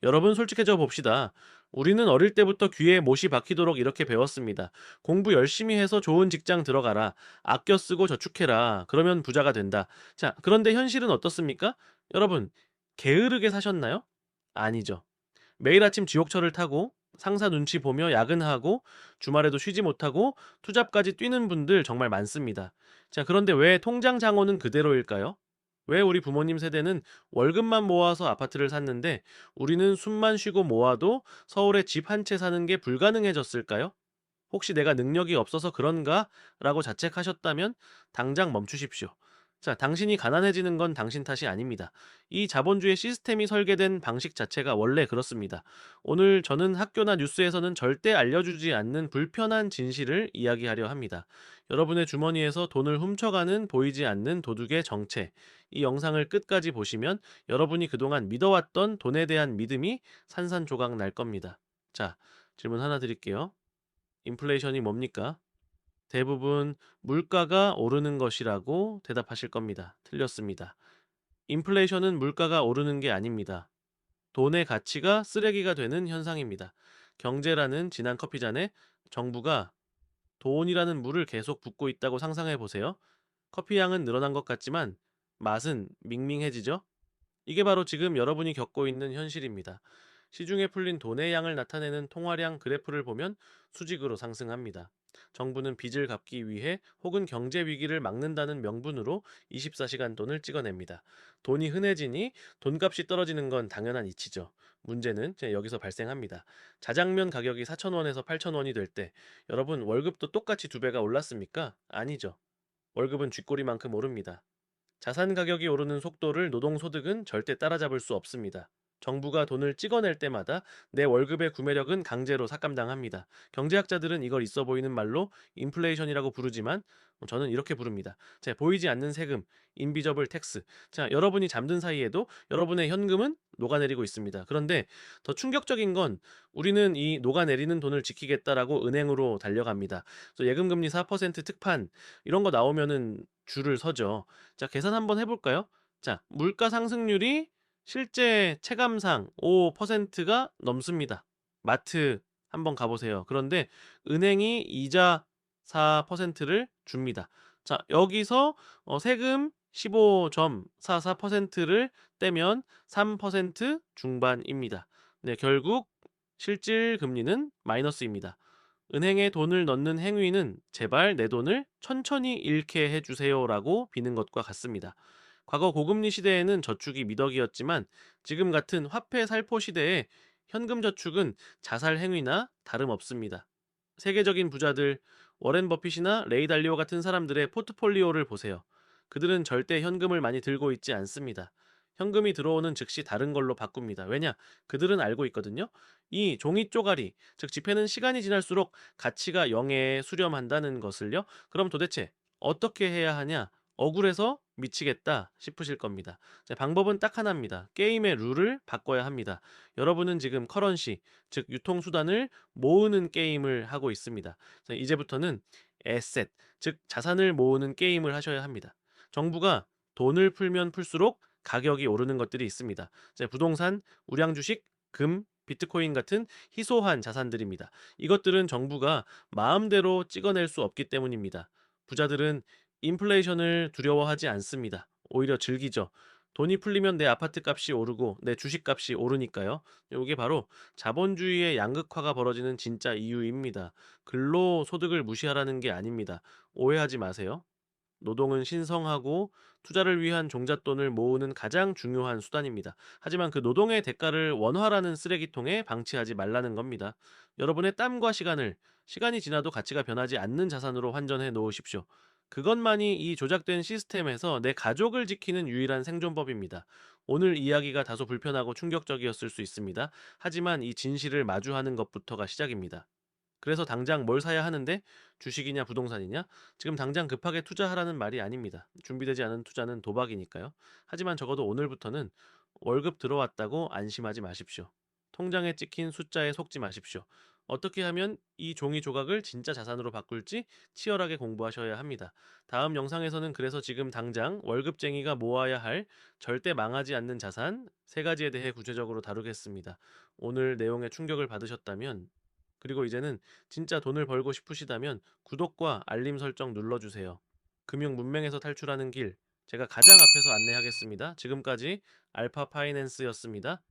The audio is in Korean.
여러분 솔직해져 봅시다. 우리는 어릴 때부터 귀에 못이 박히도록 이렇게 배웠습니다. 공부 열심히 해서 좋은 직장 들어가라. 아껴 쓰고 저축해라. 그러면 부자가 된다. 자, 그런데 현실은 어떻습니까? 여러분, 게으르게 사셨나요? 아니죠. 매일 아침 지옥철을 타고 상사 눈치 보며 야근하고 주말에도 쉬지 못하고 투잡까지 뛰는 분들 정말 많습니다. 자, 그런데 왜 통장 잔고는 그대로일까요? 왜 우리 부모님 세대는 월급만 모아서 아파트를 샀는데 우리는 숨만 쉬고 모아도 서울에 집 한 채 사는 게 불가능해졌을까요? 혹시 내가 능력이 없어서 그런가? 라고 자책하셨다면 당장 멈추십시오. 자, 당신이 가난해지는 건 당신 탓이 아닙니다. 이 자본주의 시스템이 설계된 방식 자체가 원래 그렇습니다. 오늘 저는 학교나 뉴스에서는 절대 알려주지 않는 불편한 진실을 이야기하려 합니다. 여러분의 주머니에서 돈을 훔쳐가는 보이지 않는 도둑의 정체. 이 영상을 끝까지 보시면 여러분이 그동안 믿어왔던 돈에 대한 믿음이 산산조각 날 겁니다. 자, 질문 하나 드릴게요. 인플레이션이 뭡니까? 대부분 물가가 오르는 것이라고 대답하실 겁니다. 틀렸습니다. 인플레이션은 물가가 오르는 게 아닙니다. 돈의 가치가 쓰레기가 되는 현상입니다. 경제라는 진한 커피잔에 정부가 돈이라는 물을 계속 붓고 있다고 상상해 보세요. 커피 양은 늘어난 것 같지만 맛은 밍밍해지죠? 이게 바로 지금 여러분이 겪고 있는 현실입니다. 시중에 풀린 돈의 양을 나타내는 통화량 그래프를 보면 수직으로 상승합니다. 정부는 빚을 갚기 위해 혹은 경제 위기를 막는다는 명분으로 24시간 돈을 찍어냅니다. 돈이 흔해지니 돈값이 떨어지는 건 당연한 이치죠. 문제는 이제 여기서 발생합니다. 자장면 가격이 4,000원에서 8,000원이 될 때 여러분 월급도 똑같이 두 배가 올랐습니까? 아니죠. 월급은 쥐꼬리만큼 오릅니다. 자산 가격이 오르는 속도를 노동소득은 절대 따라잡을 수 없습니다. 정부가 돈을 찍어낼 때마다 내 월급의 구매력은 강제로 삭감당합니다. 경제학자들은 이걸 있어 보이는 말로 인플레이션이라고 부르지만 저는 이렇게 부릅니다. 자, 보이지 않는 세금, 인비저블 텍스. 자, 여러분이 잠든 사이에도 여러분의 현금은 녹아내리고 있습니다. 그런데 더 충격적인 건 우리는 이 녹아내리는 돈을 지키겠다라고 은행으로 달려갑니다. 그래서 예금금리 4% 특판 이런 거 나오면은 줄을 서죠. 자, 계산 한번 해볼까요? 자, 물가 상승률이 실제 체감상 5%가 넘습니다. 마트 한번 가보세요. 그런데 은행이 이자 4%를 줍니다. 자, 여기서 세금 15.44%를 떼면 3% 중반입니다. 네, 결국 실질 금리는 마이너스입니다. 은행에 돈을 넣는 행위는 제발 내 돈을 천천히 잃게 해주세요라고 비는 것과 같습니다. 과거 고금리 시대에는 저축이 미덕이었지만 지금 같은 화폐 살포 시대에 현금 저축은 자살 행위나 다름없습니다. 세계적인 부자들, 워렌 버핏이나 레이 달리오 같은 사람들의 포트폴리오를 보세요. 그들은 절대 현금을 많이 들고 있지 않습니다. 현금이 들어오는 즉시 다른 걸로 바꿉니다. 왜냐? 그들은 알고 있거든요. 이 종이 쪼가리, 즉 지폐는 시간이 지날수록 가치가 0에 수렴한다는 것을요. 그럼 도대체 어떻게 해야 하냐? 억울해서 미치겠다 싶으실 겁니다. 자, 방법은 딱 하나입니다. 게임의 룰을 바꿔야 합니다. 여러분은 지금 커런시, 즉 유통수단을 모으는 게임을 하고 있습니다. 자, 이제부터는 에셋, 즉 자산을 모으는 게임을 하셔야 합니다. 정부가 돈을 풀면 풀수록 가격이 오르는 것들이 있습니다. 자, 부동산, 우량주식, 금, 비트코인 같은 희소한 자산들입니다. 이것들은 정부가 마음대로 찍어낼 수 없기 때문입니다. 부자들은 인플레이션을 두려워하지 않습니다. 오히려 즐기죠. 돈이 풀리면 내 아파트 값이 오르고 내 주식 값이 오르니까요. 이게 바로 자본주의의 양극화가 벌어지는 진짜 이유입니다. 근로소득을 무시하라는 게 아닙니다. 오해하지 마세요. 노동은 신성하고 투자를 위한 종잣돈을 모으는 가장 중요한 수단입니다. 하지만 그 노동의 대가를 원화라는 쓰레기통에 방치하지 말라는 겁니다. 여러분의 땀과 시간이 지나도 가치가 변하지 않는 자산으로 환전해 놓으십시오. 그것만이 이 조작된 시스템에서 내 가족을 지키는 유일한 생존법입니다. 오늘 이야기가 다소 불편하고 충격적이었을 수 있습니다. 하지만 이 진실을 마주하는 것부터가 시작입니다. 그래서 당장 뭘 사야 하는데 주식이냐 부동산이냐? 지금 당장 급하게 투자하라는 말이 아닙니다. 준비되지 않은 투자는 도박이니까요. 하지만 적어도 오늘부터는 월급 들어왔다고 안심하지 마십시오. 통장에 찍힌 숫자에 속지 마십시오. 어떻게 하면 이 종이 조각을 진짜 자산으로 바꿀지 치열하게 공부하셔야 합니다. 다음 영상에서는 그래서 지금 당장 월급쟁이가 모아야 할 절대 망하지 않는 자산 세 가지에 대해 구체적으로 다루겠습니다. 오늘 내용에 충격을 받으셨다면, 그리고 이제는 진짜 돈을 벌고 싶으시다면 구독과 알림 설정 눌러주세요. 금융 문맹에서 탈출하는 길, 제가 가장 앞에서 안내하겠습니다. 지금까지 알파 파이낸스였습니다.